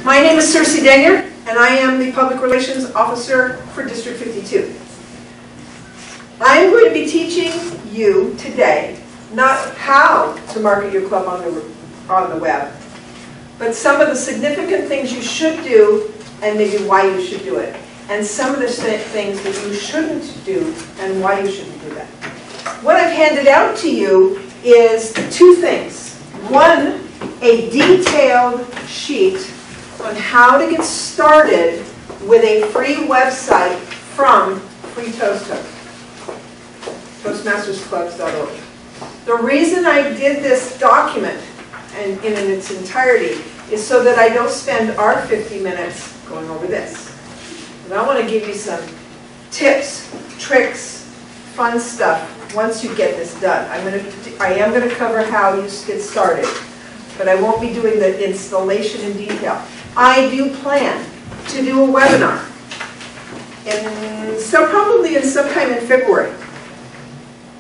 My name is Circe, and I am the Public Relations Officer for District 52. I am going to be teaching you today not how to market your club on the web, but some of the significant things you should do and maybe why you should do it, and some of the things that you shouldn't do and why you shouldn't do that. What I've handed out to you is two things. One, a detailed sheet on how to get started with a free website from Free Toast Host, Toastmastersclubs.org. The reason I did this document and in its entirety is so that I don't spend our 50 minutes going over this. And I want to give you some tips, tricks, fun stuff once you get this done. I am going to cover how you get started, but I won't be doing the installation in detail. I do plan to do a webinar, probably in sometime in February,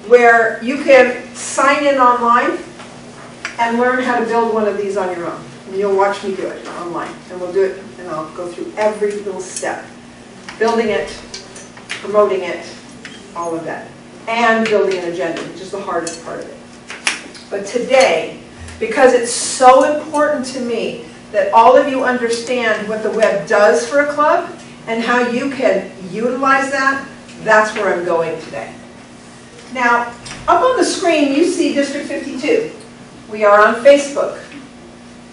where you can sign in online and learn how to build one of these on your own. And you'll watch me do it online, and we'll do it, and I'll go through every little step. Building it, promoting it, all of that. And building an agenda, which is the hardest part of it. But today, because it's so important to me that all of you understand what the web does for a club and how you can utilize that, that's where I'm going today. Now, up on the screen you see District 52. We are on Facebook.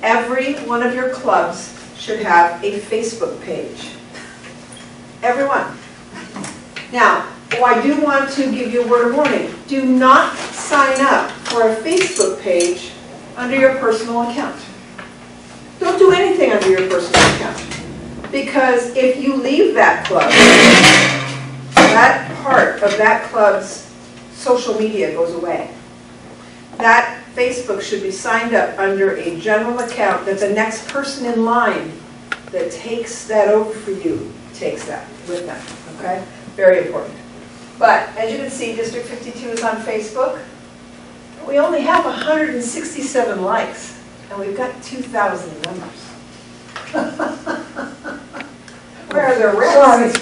Every one of your clubs should have a Facebook page. Every one. Now, I do want to give you a word of warning. Do not sign up for a Facebook page under your personal account. Don't do anything under your personal account. Because if you leave that club, that part of that club's social media goes away. That Facebook should be signed up under a general account that the next person in line that takes that over for you takes that with them. Okay? Very important. But as you can see, District 52 is on Facebook. We only have 167 likes, and we've got 2,000 members. Where are the rest?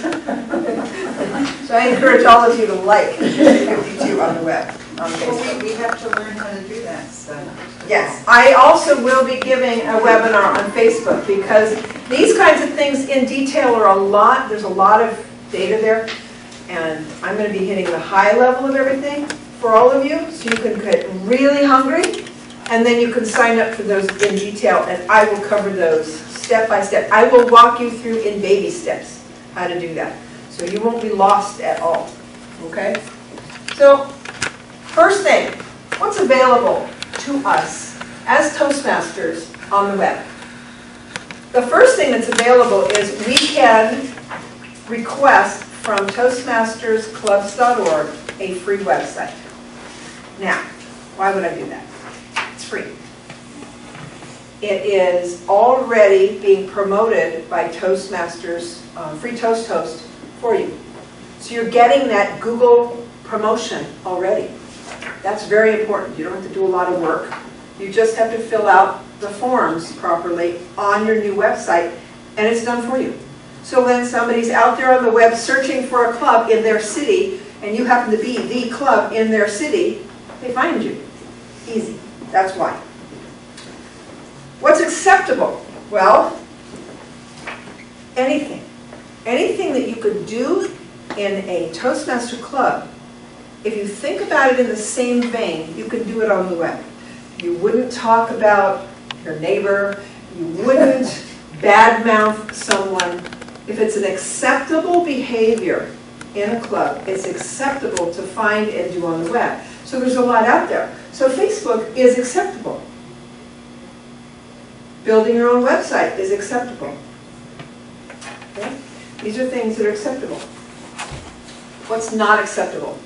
So I encourage all of you to like District 52 on the web, on Facebook. Well, we have to learn how to do that. So. Yes, I also will be giving a webinar on Facebook because these kinds of things in detail are a lot. There's a lot of data there. And I'm going to be hitting the high level of everything for all of you, so you can get really hungry, and then you can sign up for those in detail, and I will cover those step by step. I will walk you through in baby steps how to do that, so you won't be lost at all. Okay? So, first thing, what's available to us as Toastmasters on the web? The first thing that's available is we can request from Toastmastersclubs.org a free website. Now, why would I do that? It's free. It is already being promoted by Toastmasters, Free Toast Host for you. So you're getting that Google promotion already. That's very important. You don't have to do a lot of work. You just have to fill out the forms properly on your new website, and it's done for you. So when somebody's out there on the web searching for a club in their city, and you happen to be the club in their city, they find you. Easy. That's why. What's acceptable? Well, anything. Anything that you could do in a Toastmaster club, if you think about it in the same vein, you can do it on the web. You wouldn't talk about your neighbor. You wouldn't badmouth someone. If it's an acceptable behavior in a club, it's acceptable to find and do on the web. So there's a lot out there. So Facebook is acceptable. Building your own website is acceptable. Okay? These are things that are acceptable. What's not acceptable?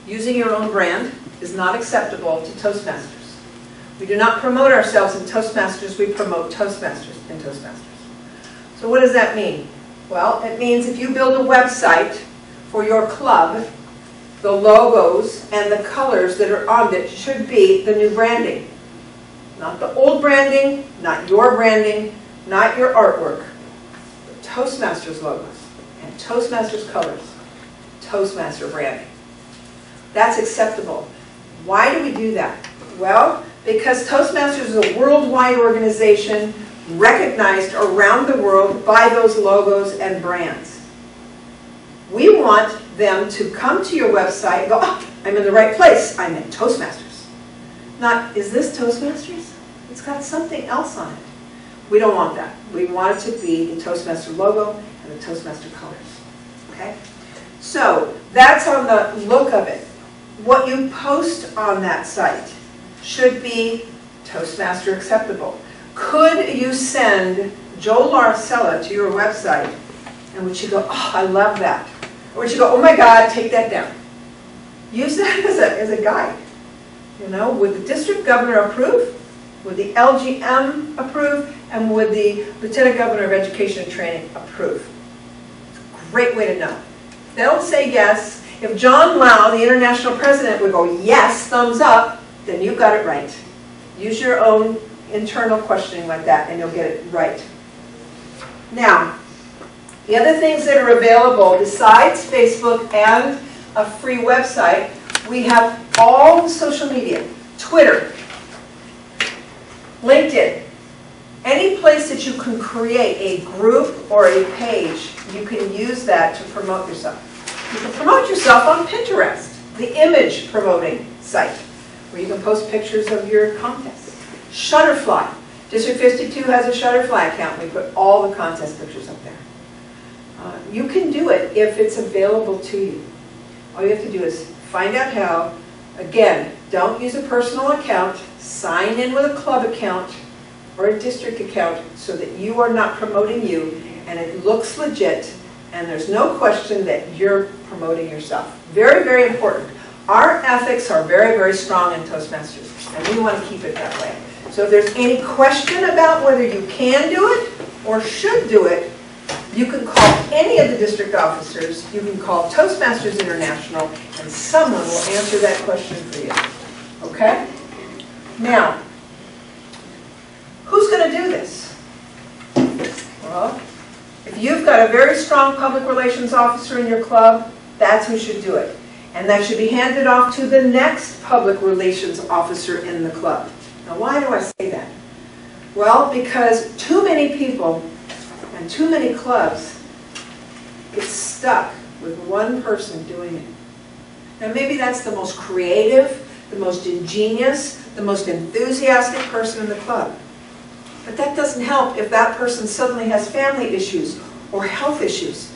Using your own brand is not acceptable to Toastmasters. We do not promote ourselves in Toastmasters, we promote Toastmasters in Toastmasters. So what does that mean? Well, it means if you build a website for your club, the logos and the colors that are on it should be the new branding. Not the old branding, not your branding, not your artwork, but Toastmasters logos and Toastmasters colors, Toastmaster branding. That's acceptable. Why do we do that? Well, because Toastmasters is a worldwide organization recognized around the world by those logos and brands. We want them to come to your website and go, oh, I'm in the right place. I'm in Toastmasters. Not, is this Toastmasters? It's got something else on it. We don't want that. We want it to be the Toastmaster logo and the Toastmaster colors. Okay? So that's on the look of it. What you post on that site should be Toastmaster acceptable. Could you send Joe Larcella to your website and would she go, oh, I love that? Or would she go, oh my God, take that down? Use that as a guide. You know, would the district governor approve? Would the LGM approve? And would the Lieutenant Governor of Education and Training approve? It's a great way to know. They'll say yes. If John Lau, the international president, would go yes, thumbs up, then you've got it right. Use your own internal questioning like that and you'll get it right. Now, the other things that are available besides Facebook and a free website, we have all the social media, Twitter, LinkedIn, any place that you can create a group or a page, you can use that to promote yourself. You can promote yourself on Pinterest, the image promoting site, where you can post pictures of your contests. Shutterfly. District 52 has a Shutterfly account. We put all the contest pictures up there. You can do it if it's available to you. All you have to do is find out how. Again, don't use a personal account. Sign in with a club account or a district account so that you are not promoting you and it looks legit and there's no question that you're promoting yourself. Very, very important. Our ethics are very, very strong in Toastmasters and we want to keep it that way. So if there's any question about whether you can do it or should do it, you can call any of the district officers, you can call Toastmasters International, and someone will answer that question for you. Okay? Now, who's going to do this? Well, if you've got a very strong public relations officer in your club, that's who should do it. And that should be handed off to the next public relations officer in the club. Now, why do I say that? Well, because too many people and too many clubs get stuck with one person doing it. Now maybe that's the most creative, the most ingenious, the most enthusiastic person in the club. But that doesn't help if that person suddenly has family issues or health issues.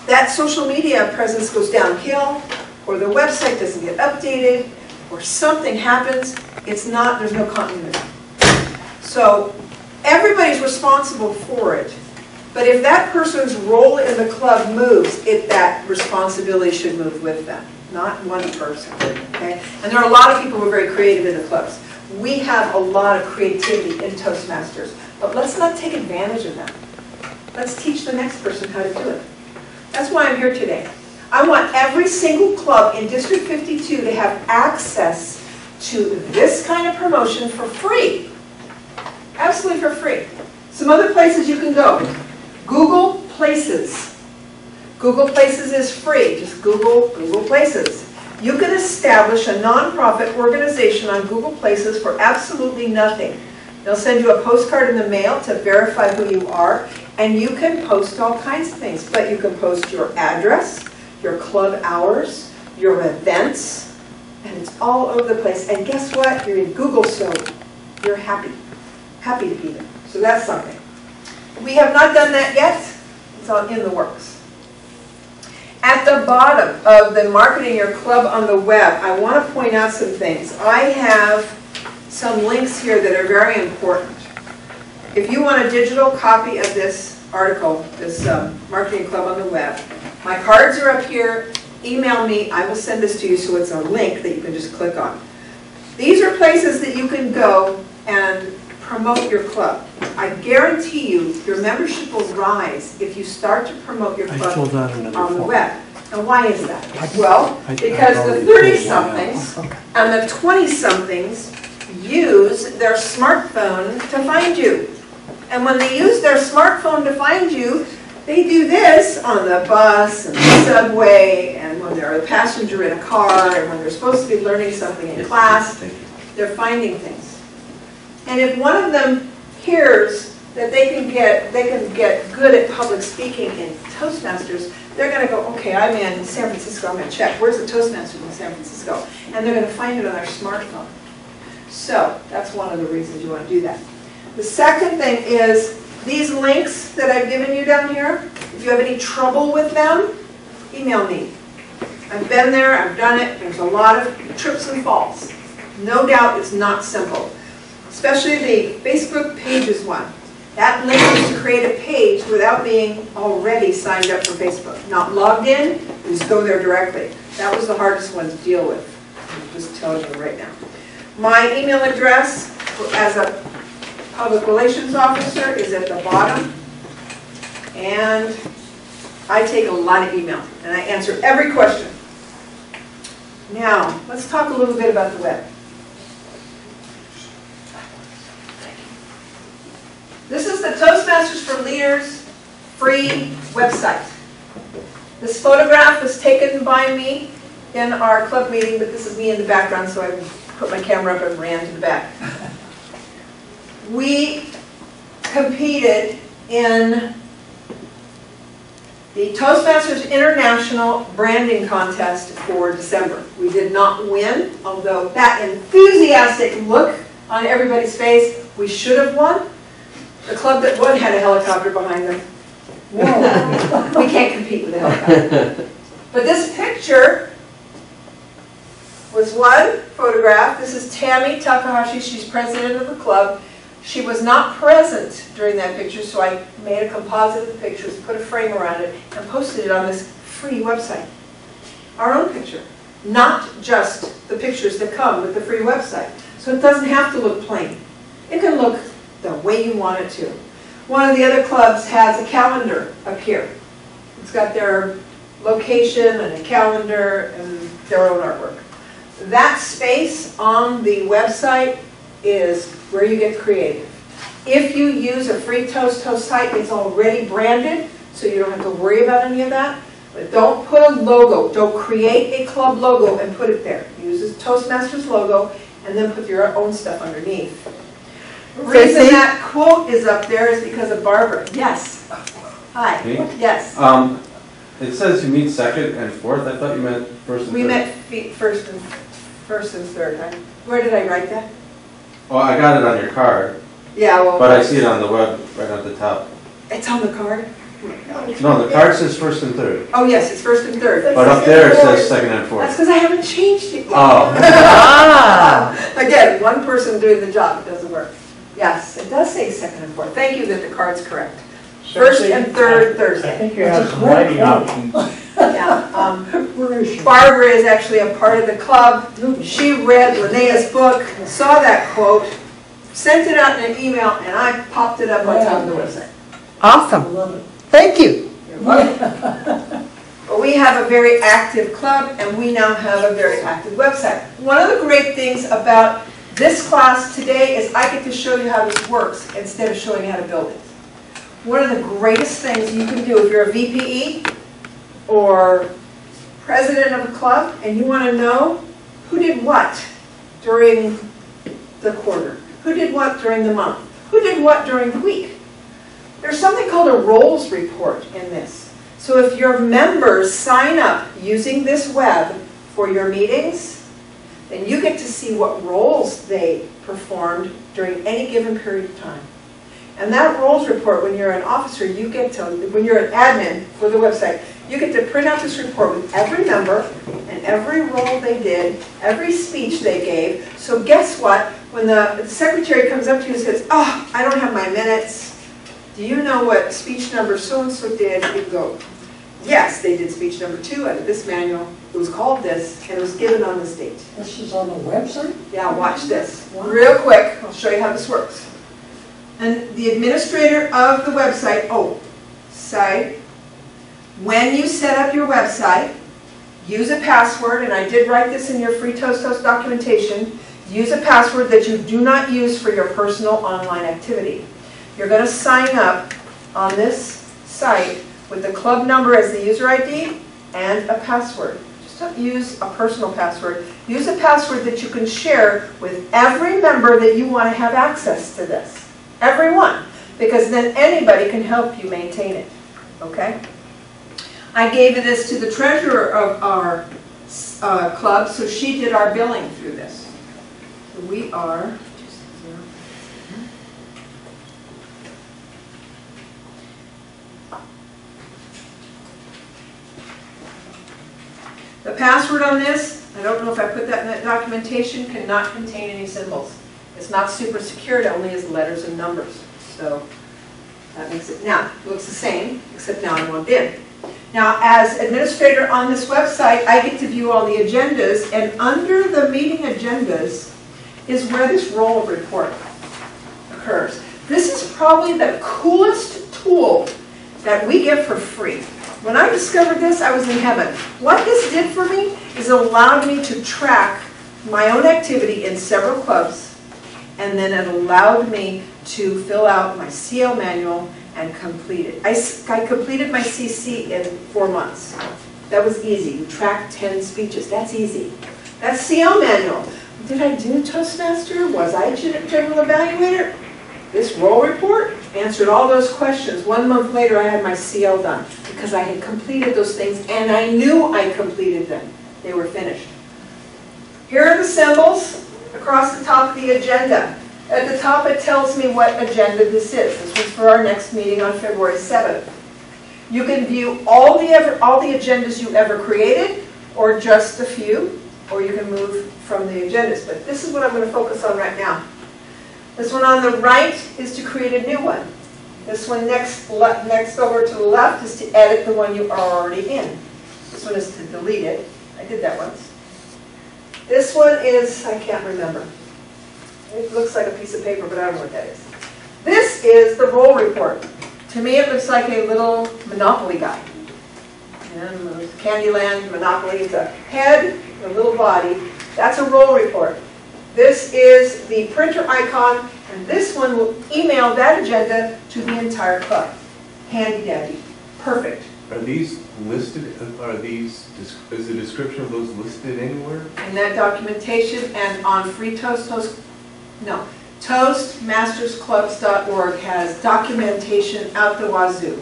That social media presence goes downhill, or the website doesn't get updated, or something happens, there's no continuity. So everybody's responsible for it. But if that person's role in the club moves, that responsibility should move with them, not one person. Okay? And there are a lot of people who are very creative in the clubs. We have a lot of creativity in Toastmasters, but let's not take advantage of them. Let's teach the next person how to do it. That's why I'm here today. I want every single club in District 52 to have access to this kind of promotion for free. Absolutely for free. Some other places you can go. Google Places. Google Places is free. Just Google Places. You can establish a nonprofit organization on Google Places for absolutely nothing. They'll send you a postcard in the mail to verify who you are, and you can post all kinds of things. But you can post your address, your club hours, your events, and it's all over the place. And guess what? You're in Google, so you're happy to be there. So that's something. We have not done that yet. It's all in the works. At the bottom of the Marketing Your Club on the web, I want to point out some things. I have some links here that are very important. If you want a digital copy of this article, this Marketing Club on the web, my cards are up here. Email me. I will send this to you so it's a link that you can just click on. These are places that you can go and promote your club. I guarantee you your membership will rise if you start to promote your club on the web. And why is that? Well, because the 30-somethings and the 20-somethings use their smartphone to find you. And when they use their smartphone to find you, they do this on the bus and the subway, and when they're a passenger in a car, and when they're supposed to be learning something in class, they're finding things. And if one of them hears that they can get good at public speaking in Toastmasters, they're going to go, okay, I'm in San Francisco, I'm going to check, where's the Toastmasters in San Francisco? And they're going to find it on their smartphone. So that's one of the reasons you want to do that. The second thing is these links that I've given you down here, if you have any trouble with them, email me. I've been there, I've done it, there's a lot of trips and falls. No doubt it's not simple. Especially the Facebook Pages one. That link is to create a page without being already signed up for Facebook. Not logged in, you just go there directly. That was the hardest one to deal with. I'm just telling you right now. My email address as a Public Relations Officer is at the bottom, and I take a lot of email, and I answer every question. Now, let's talk a little bit about the web. This is the Toastmasters for Leaders free website. This photograph was taken by me in our club meeting, but this is me in the background, so I put my camera up and ran to the back. We competed in the Toastmasters International branding contest for December. We did not win, although that enthusiastic look on everybody's face, we should have won. The club that won had a helicopter behind them. Whoa. We can't compete with a helicopter. But this picture was one photograph. This is Tammy Takahashi. She's president of the club. She was not present during that picture, so I made a composite of the pictures, put a frame around it, and posted it on this free website. Our own picture, not just the pictures that come with the free website. So it doesn't have to look plain. It can look the way you want it to. One of the other clubs has a calendar up here. It's got their location and a calendar and their own artwork. That space on the website is where you get creative. If you use a free Toast site, it's already branded, so you don't have to worry about any of that. But don't put a logo. Don't create a club logo and put it there. Use the Toastmasters logo and then put your own stuff underneath. The reason that quote is up there is because of Barbara. Yes. Hi. Me? Yes. It says you meet second and fourth. I thought you meant first and third. We met first and third. Where did I write that? Well, I got it on your card. Yeah, well. But I see it on the web right at the top. It's on the card? No, the card says first and third. Oh, yes, it's first and third. But up there it says second and fourth. That's because I haven't changed it yet. Oh. Again, one person doing the job, it doesn't work. Yes, it does say second and fourth. Thank you that the card's correct. First and third Thursday. I think you have some writing options. Yeah. Barbara is actually a part of the club. She read Linnea's book, saw that quote, sent it out in an email, and I popped it up on top of the website. Awesome. Thank you. But we have a very active club, and we now have a very active website. One of the great things about this class today is I get to show you how this works instead of showing you how to build it. One of the greatest things you can do if you're a VPE or president of a club and you want to know who did what during the quarter, who did what during the month, who did what during the week. There's something called a roles report in this. So if your members sign up using this web for your meetings, then you get to see what roles they performed during any given period of time. And that roles report, when you're an officer, you get to, when you're an admin for the website, you get to print out this report with every member and every role they did, every speech they gave. So guess what? When the secretary comes up to you and says, oh, I don't have my minutes. Do you know what speech number so-and-so did? You go, yes, they did speech number 2 out of this manual. It was called this, and it was given on this date. This is on the website? Yeah, watch this. Real quick, I'll show you how this works. And the administrator of the website, when you set up your website, use a password, and I did write this in your free Toast documentation, use a password that you do not use for your personal online activity. You're going to sign up on this site with the club number as the user ID and a password. Just don't use a personal password. Use a password that you can share with every member that you want to have access to this. Everyone. Because then anybody can help you maintain it. Okay? I gave this to the treasurer of our club, so she did our billing through this. So we are... The password on this, I don't know if I put that in that documentation, cannot contain any symbols. It's not super secure, it only has letters and numbers. So that makes it, now, it looks the same, except now I'm logged in. Now, as administrator on this website, I get to view all the agendas, and under the meeting agendas is where this roll report occurs. This is probably the coolest tool that we get for free. When I discovered this, I was in heaven. What this did for me is it allowed me to track my own activity in several clubs, and then it allowed me to fill out my CL manual and complete it. I completed my CC in 4 months. That was easy. You track 10 speeches. That's easy. That's CL manual. Did I do Toastmaster? Was I general evaluator? This roll report answered all those questions. 1 month later, I had my CL done because I had completed those things and I knew I completed them. They were finished. Here are the symbols across the top of the agenda. At the top, it tells me what agenda this is. This was for our next meeting on February 7th. You can view all the agendas you ever created, or just a few, or you can move from the agendas. But this is what I'm going to focus on right now. This one on the right is to create a new one. This one next over to the left is to edit the one you are already in. This one is to delete it. I did that once. This one is, I can't remember. It looks like a piece of paper, but I don't know what that is. This is the roll report. To me, it looks like a little Monopoly guy. And Candyland, Monopoly, it's a head, a little body. That's a roll report. This is the printer icon, and this one will email that agenda to the entire club. Handy dandy. Perfect. Are these listed, is the description of those listed anywhere? In that documentation and on free Toastmastersclubs.org has documentation out the wazoo.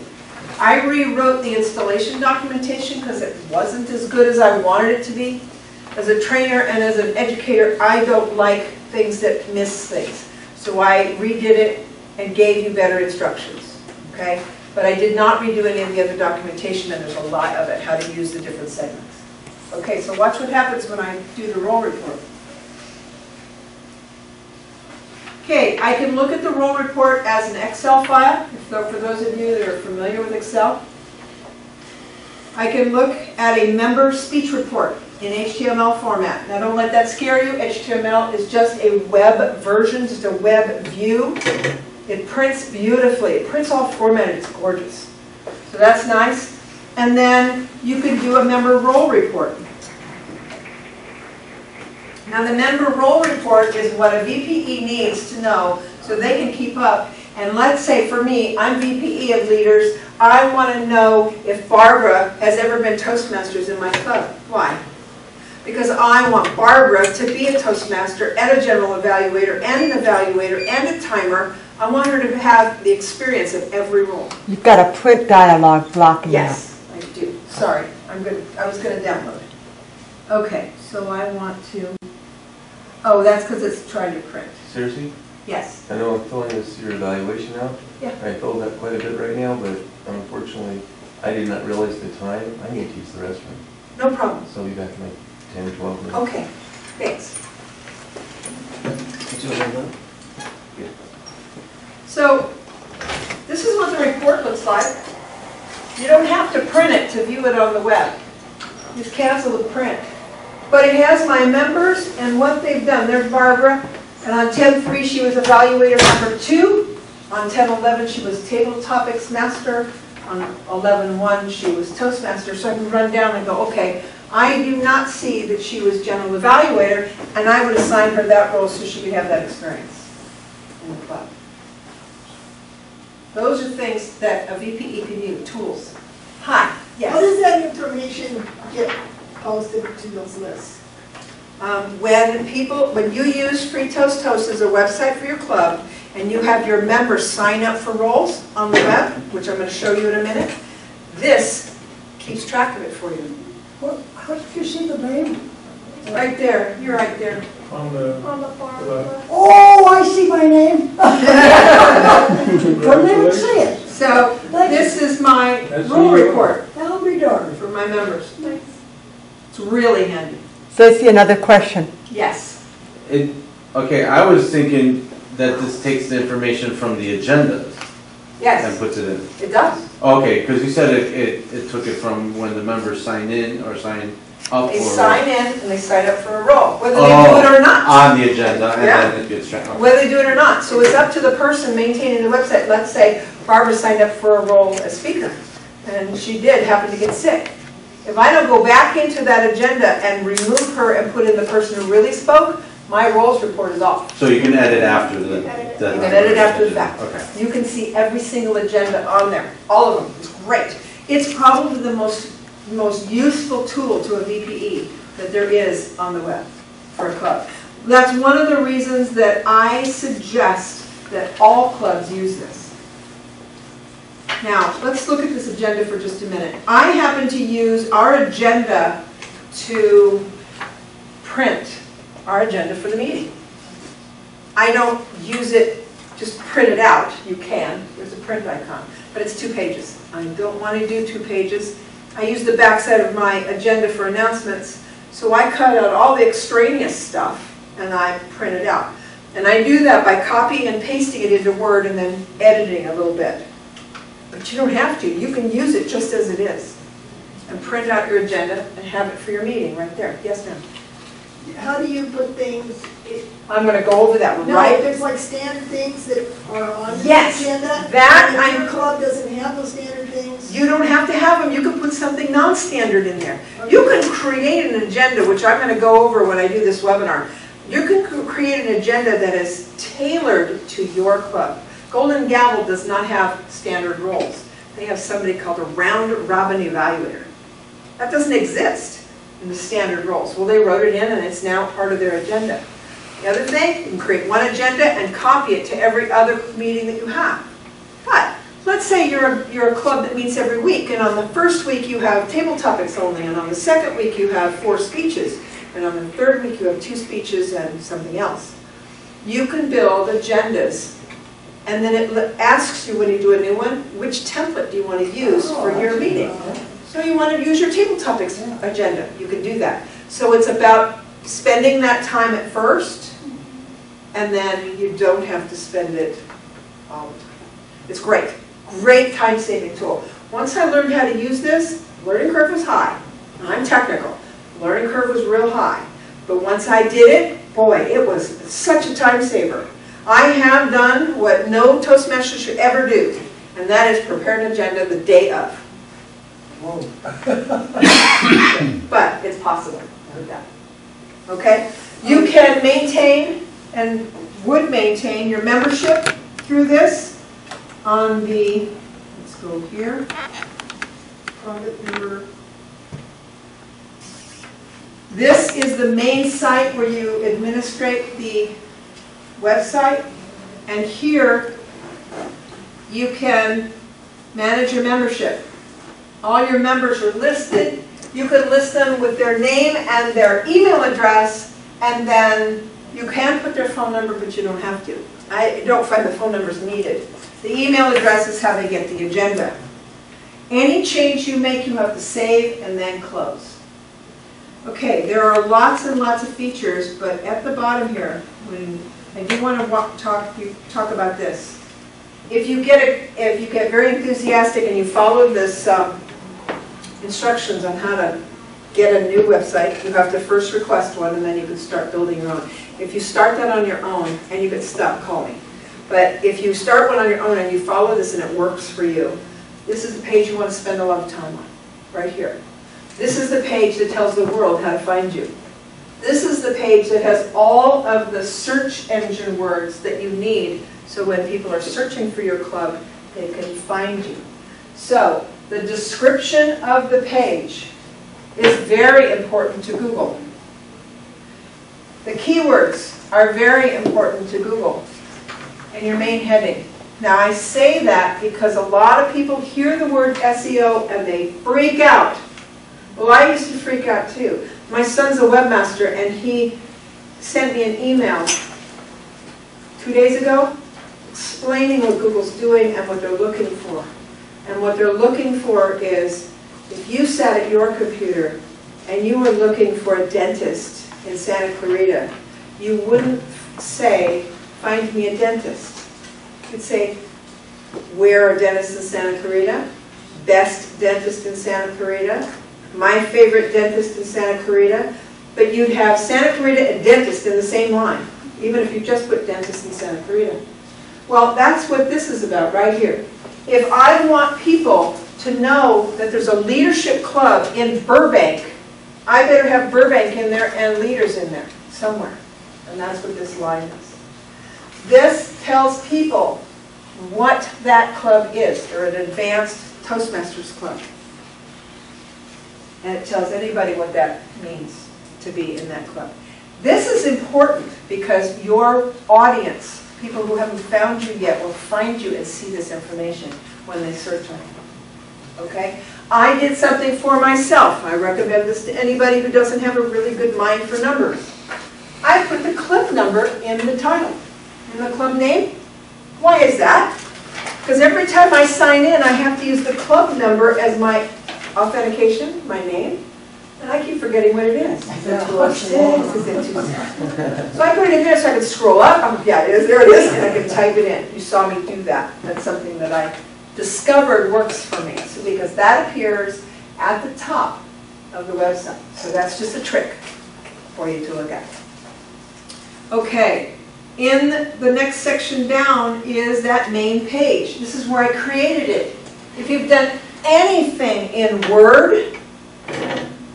I rewrote the installation documentation because it wasn't as good as I wanted it to be. As a trainer and as an educator, I don't like things that miss things. So I redid it and gave you better instructions, okay? But I did not redo any of the other documentation, and there's a lot of it, how to use the different segments. Okay, so watch what happens when I do the roll report. Okay, I can look at the roll report as an Excel file, for those of you that are familiar with Excel. I can look at a member speech report in HTML format. Now don't let that scare you. HTML is just a web version, just a web view. It prints beautifully. It prints all formatted. It's gorgeous. So that's nice. And then you can do a member roll report. Now the member roll report is what a VPE needs to know so they can keep up. And let's say for me, I'm VPE of leaders. I want to know if Barbara has ever been Toastmasters in my club. Why? Because I want Barbara to be a Toastmaster and a general evaluator and an evaluator and a timer. I want her to have the experience of every role. You've got a print dialogue blocking that. Yes, I do. Sorry, I was going to download it. Okay, so I want to. Oh, that's because it's trying to print. Circe? Yes. I know I'm filling your evaluation out. Yeah. I filled that quite a bit right now, but unfortunately, I did not realize the time. I need to use the restroom. No problem. So I'll be back in like 10 or 12 minutes. Okay, thanks. So, this is what the report looks like. You don't have to print it to view it on the web. Just cancel the print. But it has my members and what they've done. There's Barbara, and on 10-3 she was evaluator number 2. On 10-11 she was table topics master. On 11-1 she was Toastmaster. So I can run down and go, okay, I do not see that she was general evaluator, and I would assign her that role so she could have that experience in the club. Those are things that a VPE can use, tools. Hi, How yes. does that information get posted to those lists? When you use Free Toast Toast as a website for your club, and you have your members sign up for roles on the web, which I'm going to show you in a minute, this keeps track of it for you. How did you see the name? Right there, you're right there. On the, On the far Hello. left? Oh, I see my name. Couldn't even see it. So this is my rule report That'll be done. for my members. It's really handy. Ceci, another question. Yes. Okay, I was thinking that this takes the information from the agenda and Yes, puts it in. it does. Okay, because you said it took it from when the members sign in or sign up for. They sign in and they sign up for a role, whether they do it or not. On the agenda, and Yeah. then it gets tracked. Whether they do it or not. So it's up to the person maintaining the website. Let's say Barbara signed up for a role as speaker, and she did happen to get sick. If I don't go back into that agenda and remove her and put in the person who really spoke, my roles report is off. So you can edit after the. You can edit after the fact. Okay. You can see every single agenda on there, all of them. It's great. It's probably the most useful tool to a VPE that there is on the web for a club. That's one of the reasons that I suggest that all clubs use this. Now, let's look at this agenda for just a minute. I happen to use our agenda to print our agenda for the meeting. I don't use it, just print it out. You can, there's a print icon, but it's 2 pages. I don't want to do 2 pages. I use the backside of my agenda for announcements, so I cut out all the extraneous stuff and I print it out. And I do that by copying and pasting it into Word and then editing a little bit. But you don't have to. You can use it just as it is and print out your agenda and have it for your meeting right there. Yes, ma'am? How do you put things, I'm going to go over that one, no, right? there's like standard things that are on the Yes, agenda? that and if I'm- your club doesn't have those standard things? You don't have to have them. You can put something non-standard in there. You can create an agenda, which I'm going to go over when I do this webinar. You can create an agenda that is tailored to your club. Golden Gavel does not have standard roles. They have somebody called a round robin evaluator. That doesn't exist in the standard roles. Well, they wrote it in and it's now part of their agenda. The other thing, you can create one agenda and copy it to every other meeting that you have. But let's say you're a club that meets every week, and on the first week you have table topics only, and on the second week you have 4 speeches, and on the third week you have 2 speeches and something else. You can build agendas, and then it asks you when you do a new one, which template do you want to use for your meeting? So you want to use your table topics agenda, you can do that. So it's about spending that time at first, and then you don't have to spend it all the time. It's great. Great time-saving tool. Once I learned how to use this, learning curve was high. I'm technical. Learning curve was real high. But once I did it, boy, it was such a time saver. I have done what no Toastmaster should ever do, and that is prepare an agenda the day of. Whoa. But it's possible with that. Okay? You can maintain and would maintain your membership through this on the, let's go here, product number. This is the main site where you administrate the website, and here you can manage your membership. All your members are listed. You can list them with their name and their email address, and then you can put their phone number, but you don't have to. I don't find the phone numbers needed. The email address is how they get the agenda. Any change you make, you have to save and then close. Okay, there are lots and lots of features, but at the bottom here, I do want to talk about this. If you get very enthusiastic and you follow this instructions on how to get a new website, you have to first request one, and then you can start building your own. If you start that on your own and you get stuck, call me. But if you start one on your own and you follow this and it works for you, this is the page you want to spend a lot of time on, right here. This is the page that tells the world how to find you. This is the page that has all of the search engine words that you need, so when people are searching for your club, they can find you. So the description of the page is very important to Google. The keywords are very important to Google, and your main heading. Now I say that because a lot of people hear the word SEO and they freak out. Well, I used to freak out too. My son's a webmaster, and he sent me an email 2 days ago explaining what Google's doing and what they're looking for. And what they're looking for is, if you sat at your computer and you were looking for a dentist in Santa Clarita, you wouldn't say, find me a dentist. You'd say, where are dentists in Santa Clarita? Best dentist in Santa Clarita? My favorite dentist in Santa Clarita? But you'd have Santa Clarita and dentist in the same line, even if you just put dentist in Santa Clarita. Well, that's what this is about right here. If I want people to know that there's a leadership club in Burbank, I better have Burbank in there and leaders in there somewhere. And that's what this line is. This tells people what that club is. They're an advanced Toastmasters club. And it tells anybody what that means to be in that club. This is important because your audience, people who haven't found you yet, will find you and see this information when they search on you. Okay? I did something for myself. I recommend this to anybody who doesn't have a really good mind for numbers. I put the club number in the title, in the club name. Why is that? Because every time I sign in, I have to use the club number as my authentication, my name. And I keep forgetting what it is. Is it 206? Is it 206? So I put it in there so I can scroll up. Yeah, it is. There it is. And I can type it in. You saw me do that. That's something that I discovered works for me. So because that appears at the top of the website. So that's just a trick for you to look at. Okay. In the next section down is that main page. This is where I created it. If you've done anything in Word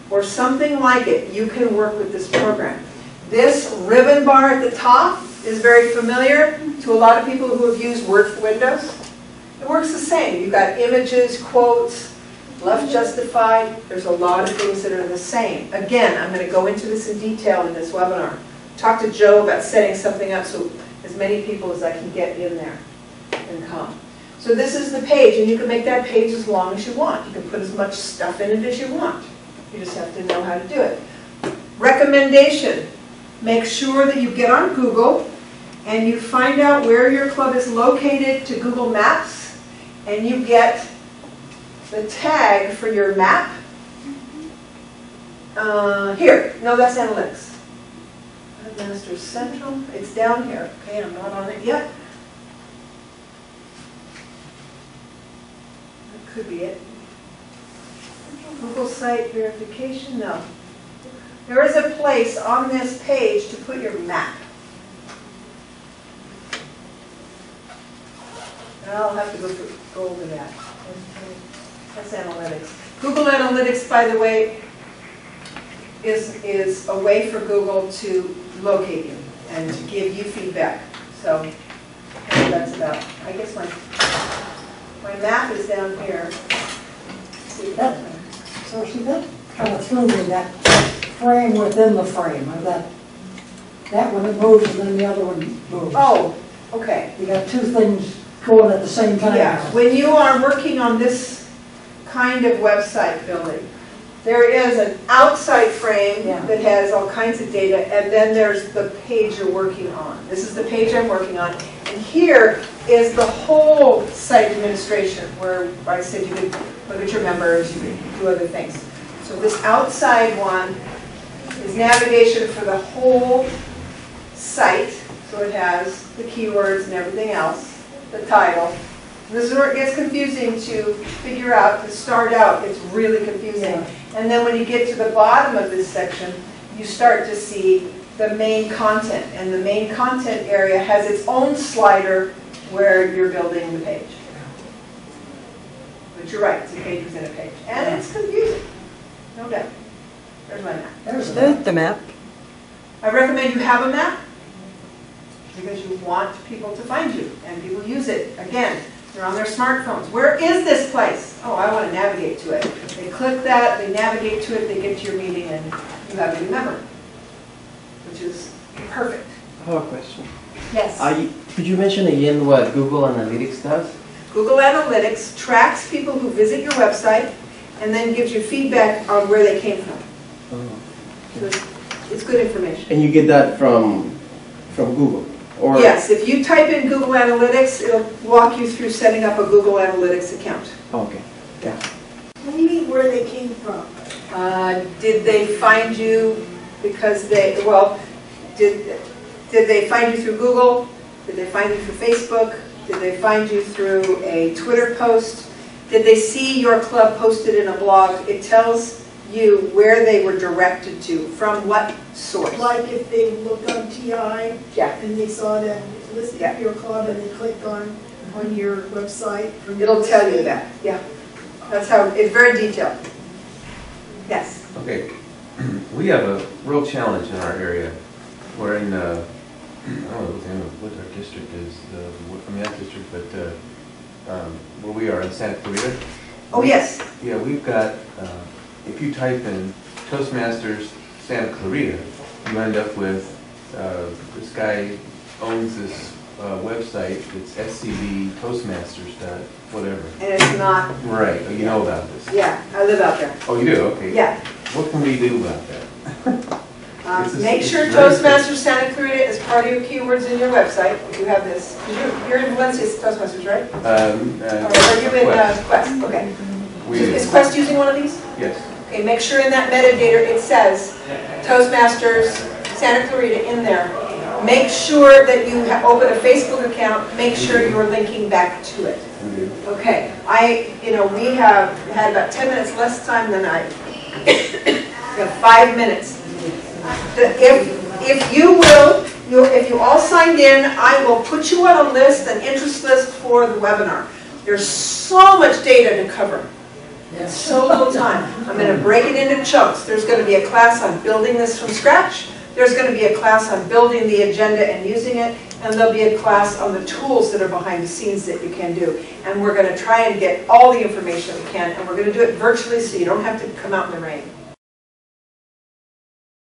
or something like it, you can work with this program. This ribbon bar at the top is very familiar to a lot of people who have used Word for Windows. It works the same. You've got images, quotes, left justified. There's a lot of things that are the same. Again, I'm going to go into this in detail in this webinar. Talk to Joe about setting something up so as many people as I can get in there and come. So this is the page, and you can make that page as long as you want. You can put as much stuff in it as you want. You just have to know how to do it. Recommendation. Make sure that you get on Google and you find out where your club is located to Google Maps, and you get the tag for your map. Here. No, that's analytics. Masters Central. It's down here. Okay, I'm not on it yet. That could be it. Google site verification. No. There is a place on this page to put your map. I'll have to go over that. That's analytics. Google Analytics, by the way, is a way for Google to locate you and to give you feedback. So that's about. I guess my map is down here. So see, that kind of threw me, that frame within the frame. That one it moves and then the other one moves. Oh, okay. You got two things going at the same time. Yeah. When you are working on this kind of website building, there is an outside frame that has all kinds of data, and then there's the page you're working on. This is the page I'm working on. And here is the whole site administration, where I said you could look at your members, you could do other things. So this outside one is navigation for the whole site. So it has the keywords and everything else, the title. And this is where it gets confusing to figure out, to start out, it's really confusing. And then when you get to the bottom of this section, you start to see the main content. And the main content area has its own slider where you're building the page. But you're right, it's a page within a page. And it's confusing, no doubt. There's my map. There's The map. I recommend you have a map because you want people to find you and people use it. Again, They're on their smartphones. Where is this place? Oh, I want to navigate to it. They click that, they navigate to it, they get to your meeting, and you have a new member, which is perfect. I have a question. Yes. Could you mention again what Google Analytics does? Google Analytics tracks people who visit your website and then gives you feedback on where they came from. Oh. So it's good information. And you get that from Google? Or Yes, if you type in Google Analytics, it'll walk you through setting up a Google Analytics account. Okay. Yeah. What do you mean where they came from? Did they find you because they, well, did they find you through Google? Did they find you through Facebook? Did they find you through a Twitter post? Did they see your club posted in a blog? It tells you where they were directed to, from what source. Like if they looked on TI Yeah. and they saw that listing Yeah. of your club and they clicked on your website. from It'll your tell you listing. that, yeah. That's how, it's very detailed. Yes. Okay, we have a real challenge in our area. We're in, I don't know what our district is, that district, but where we are in Santa Clarita. Oh, yes. Yeah, we've got, if you type in Toastmasters Santa Clarita, you end up with, this guy owns this website, it's SCB Toastmasters whatever. And it's not, Right, oh, you know about this. yeah, I live out there. Oh, you do, okay. Yeah. What can we do about that? This is- Make sure it's very Toastmasters Santa Clarita is part of your keywords in your website. If you have this, you're in Valencia's Toastmasters, right? Or are you in Quest? Okay. Is Quest using one of these? Yes. Okay, make sure in that metadata it says Toastmasters Santa Clarita in there. Make sure that you open a Facebook account. Make sure you're linking back to it. Okay, we have had about 10 minutes less time than I. We have 5 minutes. If you all signed in, I will put you on a list, an interest list for the webinar. There's so much data to cover. And so little time. I'm going to break it into chunks. There's going to be a class on building this from scratch. There's going to be a class on building the agenda and using it. And there'll be a class on the tools that are behind the scenes that you can do. And we're going to try and get all the information that we can. And we're going to do it virtually so you don't have to come out in the rain.